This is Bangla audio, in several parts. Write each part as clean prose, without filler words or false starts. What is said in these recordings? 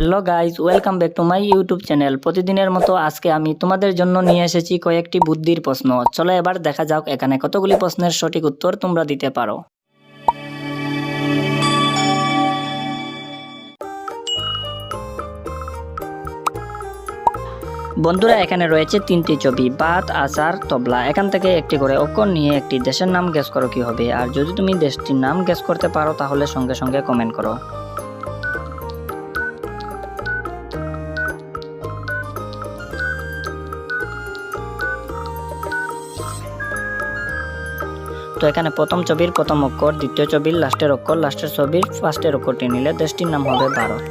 Hello guys, welcome back to my YouTube channel. প্রতিদিনের মতো আজকে আমি তোমাদের জন্য নিয়ে এসেছি কয়েকটি বুদ্ধির প্রশ্ন। চলো এবার দেখা যাক এখানে কতগুলি প্রশ্নের সঠিক উত্তর তোমরা দিতে পারো। বন্ধুরা, এখানে রয়েছে তিনটি ছবি, ভাত, আচার, তবলা। এখান থেকে একটি করে অক্ষর নিয়ে একটি দেশের নাম গেস করো কি হবে। আর যদি তুমি দেশটির নাম গেস করতে পারো তাহলে সঙ্গে সঙ্গে কমেন্ট করো। তো এখানে প্রথম ছবির প্রথম অক্ষর, দ্বিতীয় ছবির লাস্টের অক্ষর, লাস্টের ছবির ফার্স্টের অক্ষরটি নিলে দেশটির নাম হবে ভারত।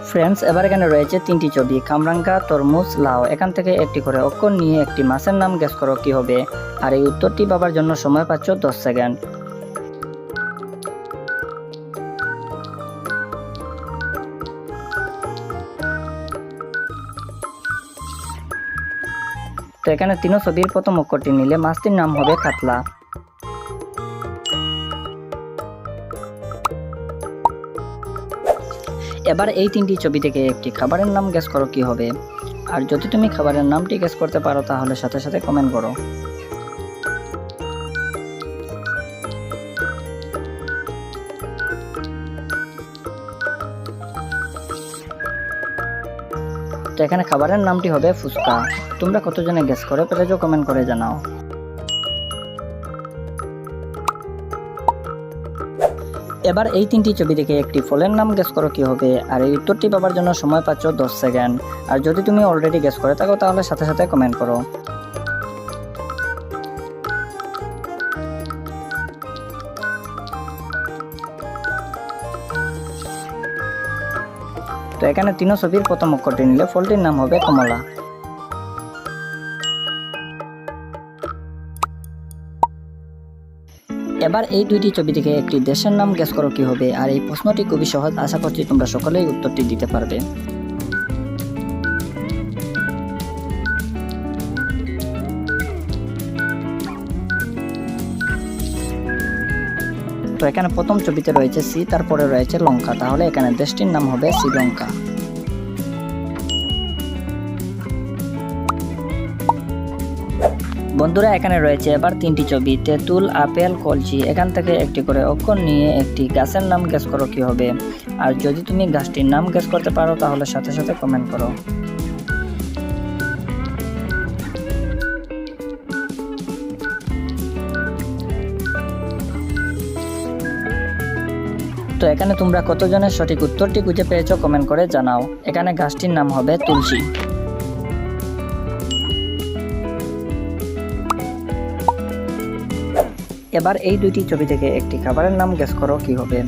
ফ্রেন্ডস, এবার এখানে রয়েছে তিনটি ছবি, কামরাঙ্গা, তরমুজ, লাউ। এখান থেকে একটি করে অক্ষর নিয়ে একটি মাছের নাম গেস করো কি হবে। আর এই উত্তরটি পাবার জন্য সময় পাচ্ছ 10 সেকেন্ড। তো এখানে তিনো ছবির প্রথম অক্ষরটি নিলে মাছটির নাম হবে কাতলা। এবার এই তিনটি ছবি থেকে একটি খাবারের নাম গেস করো কি হবে। আর যদি তুমি খাবারের নামটি গেস করতে পারো তাহলে সাথে সাথে কমেন্ট করো। তো এখানে খাবারের নামটি হবে ফুচকা। তোমরা কতজনে গেস করে পেরেছো কমেন্ট করে জানাও। এবার এই তিনটি ছবি দেখে একটি ফলের নাম গেস করো কি হবে। আর এই উত্তরটি পাবার জন্য সময় পাচ্ছ 10 সেকেন্ড। আর যদি তুমি অলরেডি গেস করে থাকো তাহলে সাথে সাথে কমেন্ট করো। তো এখানে তিনো ছবির প্রথম অক্ষরটি নিলে ফলটির নাম হবে কমলা। এবার এই দুইটি ছবি থেকে একটি দেশের নাম গেস করো কি হবে। আর এই প্রশ্নটি খুবই সহজ, আশা করছি তোমরা সকলেই উত্তরটি দিতে পারবে। তো এখানে প্রথম ছবিতে রয়েছে সি, তারপরে রয়েছে লঙ্কা, তাহলে এখানে দেশটির নাম হবে শ্রীলঙ্কা। বন্ধুরা, এখানে রয়েছে এবার তিনটি ছবি, তেঁতুল, আপেল, কলচি। এখান থেকে একটি করে অক্ষর নিয়ে একটি গাছের নাম গেস করো কি হবে। আর যদি তুমি গাছটির নাম গেস করতে পারো তাহলে সাথে সাথে কমেন্ট করো। তো এখানে তোমরা কতজনের সঠিক উত্তরটি খুঁজে পেয়েছো কমেন্ট করে জানাও। এখানে গাছটির নাম হবে তুলসী। এবার এই দুইটি ছবি থেকে একটি খাবারের নাম গেস করো কি হবে।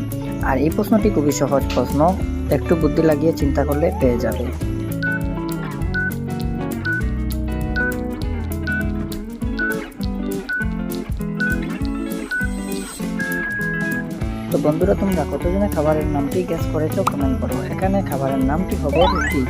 আর এই প্রশ্নটি খুবই সহজ প্রশ্ন, একটু বুদ্ধি লাগিয়ে চিন্তা করলে পেয়ে যাবে। তো বন্ধুরা, তোমরা কতজনে খাবারের নামটি গেস করেছো কমেন্ট করো। এখানে খাবারের নামটি হবে রুটি।